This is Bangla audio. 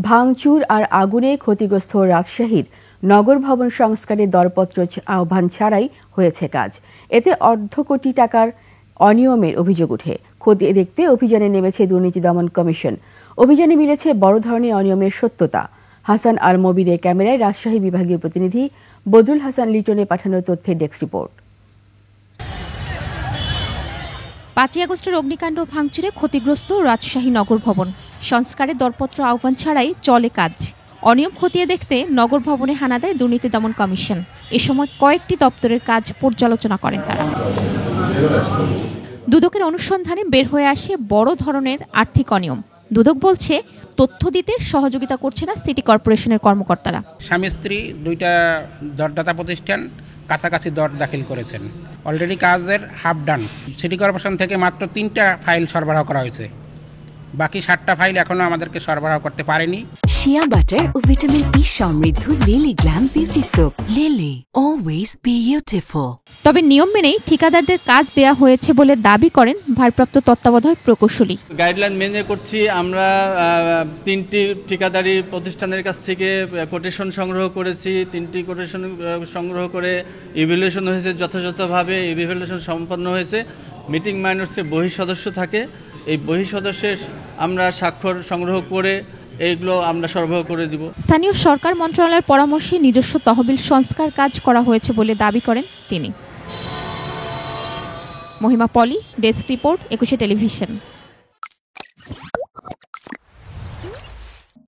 ভাঙচুর আর আগুনে ক্ষতিগ্রস্ত রাজশাহীর নগর ভবন সংস্কারের দরপত্র আহ্বান ছাড়াই হয়েছে কাজ। এতে অর্ধ কোটি টাকার অনিয়মের অভিযোগ উঠে। খতিয়ে দেখতে অভিযানে নেমেছে দুর্নীতি দমন কমিশন। অভিযানে মিলেছে বড় ধরনের অনিয়মের সত্যতা। হাসান আল মবিরের ক্যামেরায় রাজশাহী বিভাগীয় প্রতিনিধি বদরুল হাসান লিটনের পাঠানো তথ্যের ডেস্ক রিপোর্ট। 5 আগস্টের অগ্নিকাণ্ড ভাঙচুরে ক্ষতিগ্রস্ত রাজশাহী নগর ভবন সংস্কারের দরপত্র আহ্বান ছাড়াই চলে কাজ। অনিয়ম খতিয়ে দেখতে নগর ভবনে হানা দেয় দুর্নীতি দমন কমিশন। এ সময় কয়েকটি দপ্তরের কাজ পর্যালোচনা করেন তারা। দুদকের অনুসন্ধানে বের হয়ে আসে বড় ধরনের আর্থিক অনিয়ম। দুদক বলছে, তথ্য দিতে সহযোগিতা করছে না সিটি কর্পোরেশনের কর্মকর্তারা। স্বামী স্ত্রী দুইটা দরদাতা প্রতিষ্ঠান কাছাকাছি দর দাখিল করেছেন। অলরেডি কাজের হাফ ডান। সিটি কর্পোরেশন থেকে মাত্র 3টা ফাইল সরবরাহ করা হয়েছে, বাকি 7টা ফাইল এখনো আমাদেরকে সরবরাহ করতে পারেনি। শিয়া বাটার ও ভিটামিন ই সমৃদ্ধ lily glam beauty soap. Lily, always beautiful. তবে নিয়ম মেনেই ঠিকাদারদের কাজ দেয়া হয়েছে বলে দাবি করেন ভারপ্রাপ্ত তত্ত্বাবধায়ক প্রকৌশলী। গাইডলাইন মেনে করছি। আমরা 3টি ঠিকাদারি প্রতিষ্ঠানের কাছ থেকে কোটেশন সংগ্রহ করেছি। 3টি কোটেশন সংগ্রহ করে ইভ্যালুয়েশন হয়েছে, যথাযথভাবে ইভ্যালুয়েশন সম্পন্ন হয়েছে। মিটিং মাইনর্সে বহি সদস্য থাকে, এই বহি সদস্যের আমরা স্বাক্ষর সংগ্রহ করে এইগুলো আমরা সরবরাহ করে দিব। স্থানীয় সরকার মন্ত্রণালয়ের পরামর্শে নিজস্ব তহবিল সংস্কার কাজ করা হয়েছে বলে দাবি করেন তিনি। মহিমা পলি, ডেস্ক রিপোর্ট, 21 টেলিভিশন।